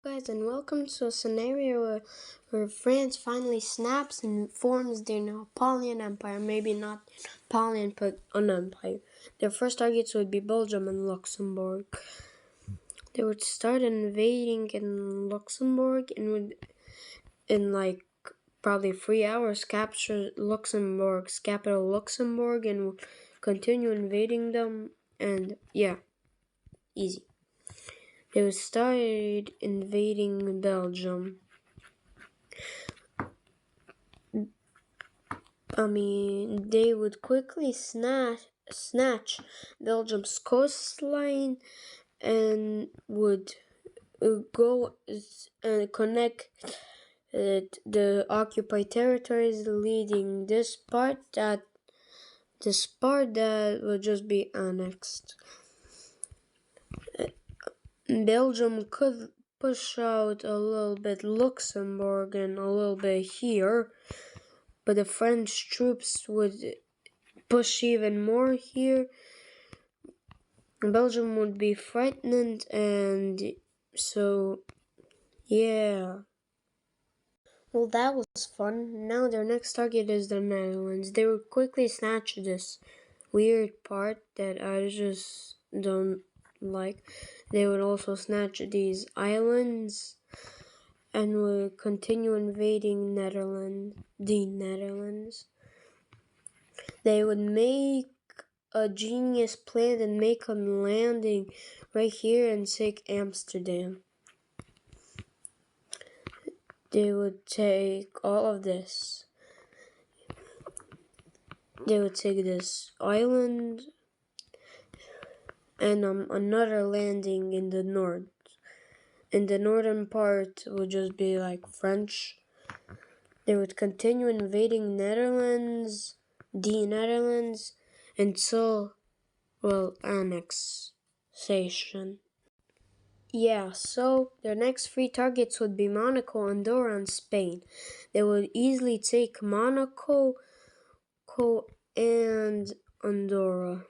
Guys, and welcome to a scenario where France finally snaps and forms their Napoleon Empire. Maybe not Napoleon, but an empire. Their first targets would be Belgium and Luxembourg. They would start invading in Luxembourg and would, in like probably 3 hours, capture Luxembourg's capital, Luxembourg, and would continue invading them. And yeah, easy. They started invading Belgium. They would quickly snatch Belgium's coastline and would go and connect the occupied territories, leading this part that would just be annexed. Belgium could push out a little bit Luxembourg and a little bit here, but the French troops would push even more here. Belgium would be frightened, and so yeah. Well, that was fun. Now their next target is the Netherlands. They would quickly snatch this weird part that I just don't like. They would also snatch these islands and would continue invading the Netherlands. They would make a genius plan and make a landing right here and take Amsterdam. They would take all of this. They would take this island and another landing in the north. In the northern part would just be like French. They would continue invading the Netherlands, until, annexation. Yeah, so their next 3 targets would be Monaco, Andorra, and Spain. They would easily take Monaco and Andorra.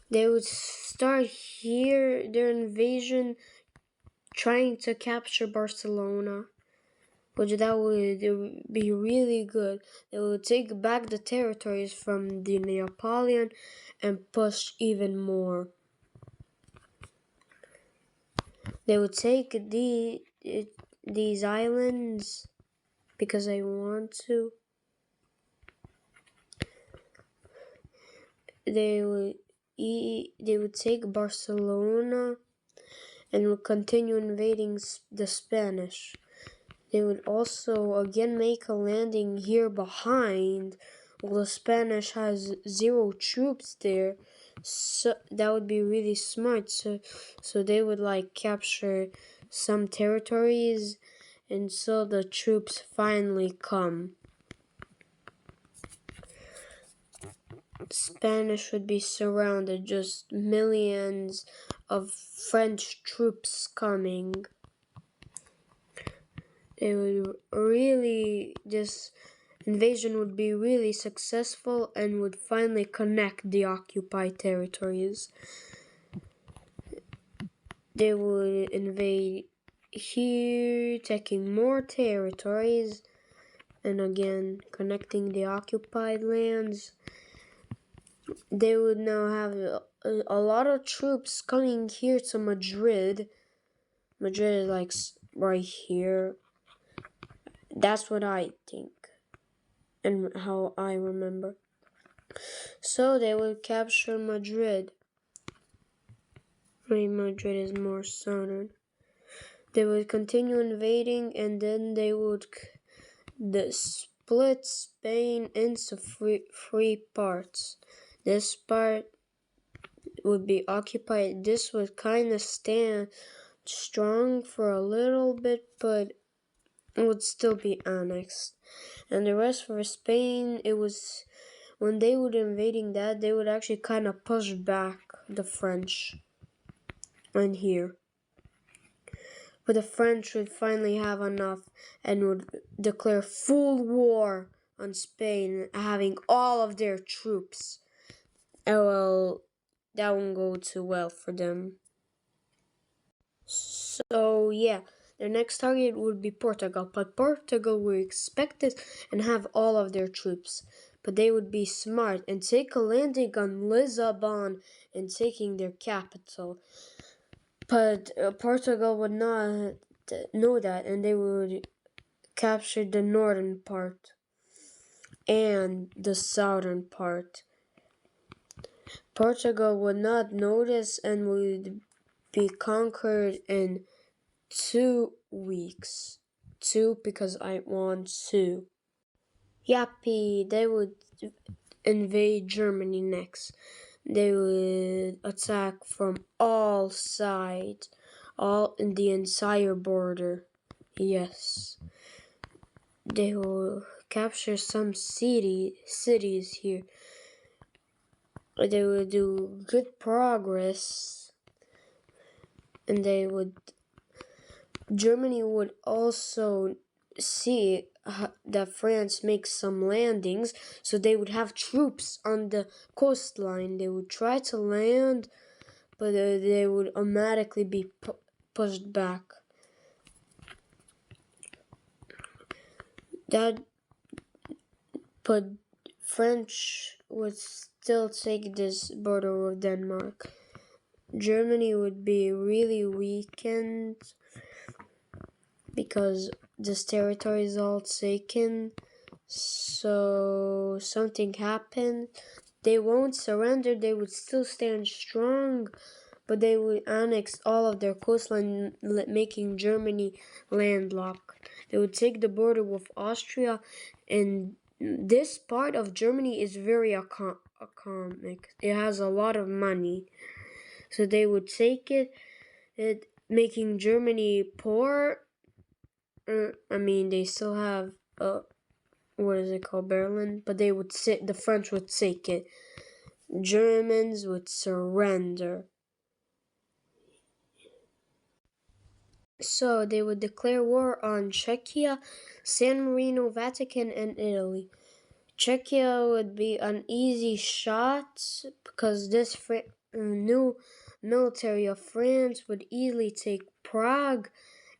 They would start here their invasion trying to capture Barcelona, which that would be really good. They would take back the territories from the Napoleon and push even more. They would take these islands because I want to. They would take Barcelona and would continue invading the Spanish. They would also again make a landing here behind. Well, the Spanish has 0 troops there, so that would be really smart. So they would capture some territories, and so the troops finally come. Spanish would be surrounded, just millions of French troops coming. This invasion would be really successful and would finally connect the occupied territories. They would invade here, taking more territories, and again connecting the occupied lands. They would now have a lot of troops coming here to Madrid. Madrid is right here. That's what I think and how I remember. So they would capture Madrid. Madrid is more southern. They would continue invading, and then they would split Spain into 3 parts. This part would be occupied. This would kind of stand strong for a little bit, but it would still be annexed. And the rest for Spain, when they would invading that, they would actually kind of push back the French in here. But the French would finally have enough and would declare full war on Spain, having all of their troops. Well, that won't go too well for them. So yeah, their next target would be Portugal, but Portugal would expect it and have all of their troops. But they would be smart and take a landing on Lisbon and taking their capital. But Portugal would not know that, and they would capture the northern part and the southern part. Portugal would not notice and would be conquered in 2 weeks. 2 because I want to. Yappy, they would invade Germany next. They would attack from all sides, all in the entire border. Yes. They will capture some cities here. They would do good progress, and Germany would also see that France makes some landings, so they would have troops on the coastline. They would try to land, but they would automatically be pushed back. But French would still take this border with Denmark. Germany would be really weakened because this territory is all taken. So something happened. They won't surrender. They would still stand strong, but they would annex all of their coastline, making Germany landlocked. They would take the border with Austria, and this part of Germany is very economic. It has a lot of money. So they would take it making Germany poor. They still have what is it called, Berlin? But the French would take it. Germans would surrender. So they would declare war on Czechia, San Marino, Vatican, and Italy. Czechia would be an easy shot because this new military of France would easily take Prague,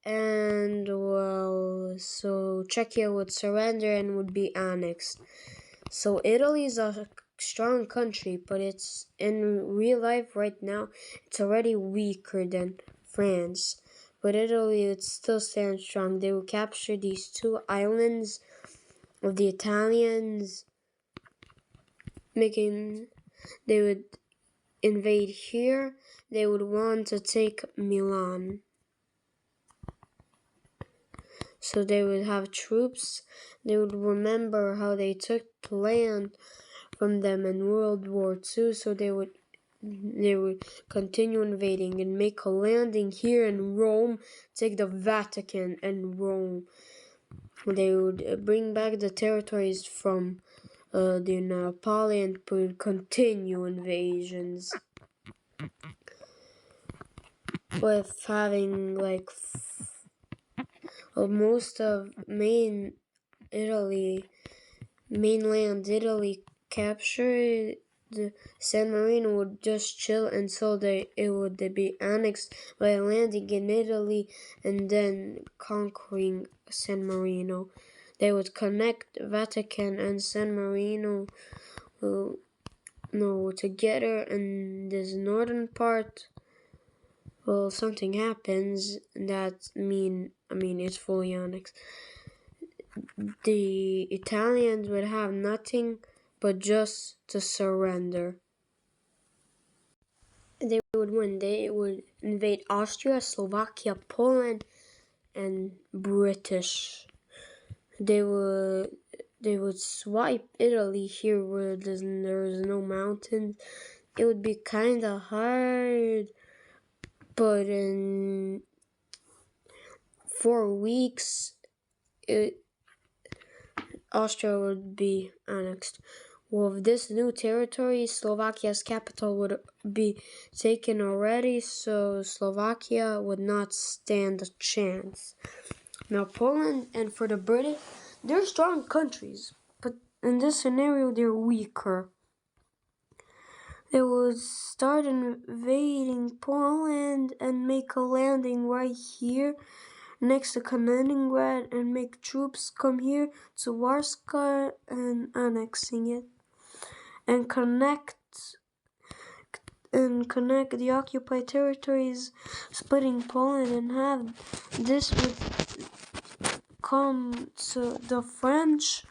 and so Czechia would surrender and would be annexed. So Italy is a strong country, but it's in real life right now, it's already weaker than France. But Italy would still stand strong. They would capture these 2 islands of the Italians, they would invade here. They would want to take Milan. So they would have troops. They would remember how they took the land from them in World War II, so they would continue invading and make a landing here in Rome, take the Vatican and Rome. They would bring back the territories from the Napoleon, would continue invasions with having most of mainland Italy captured. The San Marino would just chill until it would be annexed by landing in Italy and then conquering San Marino. They would connect Vatican and San Marino together in this northern part. Well, something happens it's fully annexed. The Italians would have nothing but just to surrender. They would win. They would invade Austria, Slovakia, Poland, and British. They would swipe Italy here where there's no mountains. It would be kind of hard, but in 4 weeks, Austria would be annexed. With this new territory, Slovakia's capital would be taken already, so Slovakia would not stand a chance. Now, Poland and for the British, they're strong countries, but in this scenario, they're weaker. They would start invading Poland and make a landing right here next to Kaliningrad and make troops come here to Warsaw and annexing it and connect the occupied territories, splitting Poland in half. This would come to the French,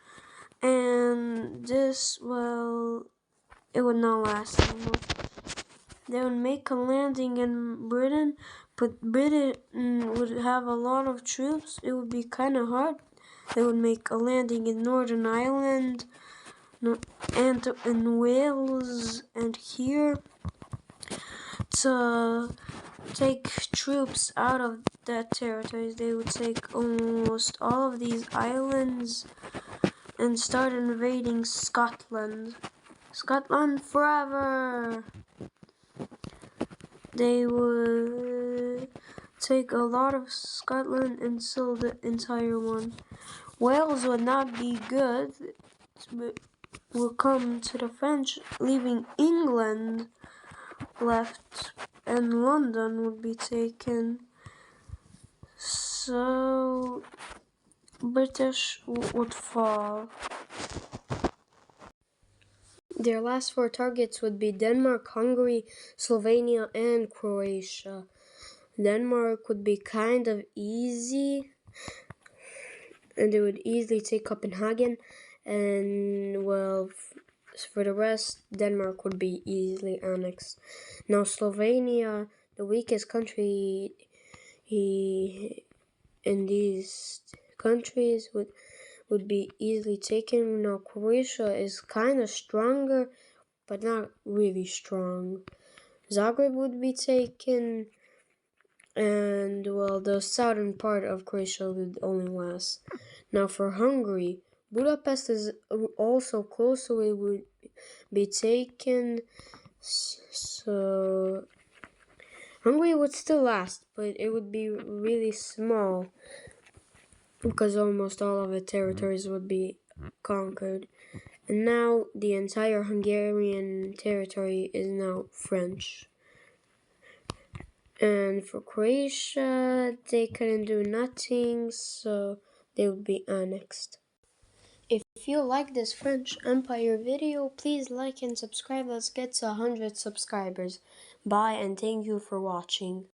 and this, well, it would not last anymore. They would make a landing in Britain, but Britain would have a lot of troops. It would be kind of hard. They would make a landing in Northern Ireland and in Wales and here to take troops out of that territory. They would take almost all of these islands and start invading Scotland. Scotland forever! They would take a lot of Scotland and sell the entire one. Wales would not be good, but will come to the French, leaving England left, and London would be taken. So British would fall. Their last 4 targets would be Denmark, Hungary, Slovenia, and Croatia. Denmark would be kind of easy, and they would easily take Copenhagen, and well, for the rest, Denmark would be easily annexed. Now Slovenia, the weakest country in these countries, would be easily taken. Now Croatia is kind of stronger, but not really strong. Zagreb would be taken, and well, the southern part of Croatia would only last. Now for Hungary, Budapest is also close, so it would be taken. So Hungary would still last, but it would be really small because almost all of the territories would be conquered. And now the entire Hungarian territory is now French. And for Croatia, they couldn't do nothing, so they would be annexed. If you like this French Empire video, please like and subscribe. Let's get to 100 subscribers. Bye and thank you for watching.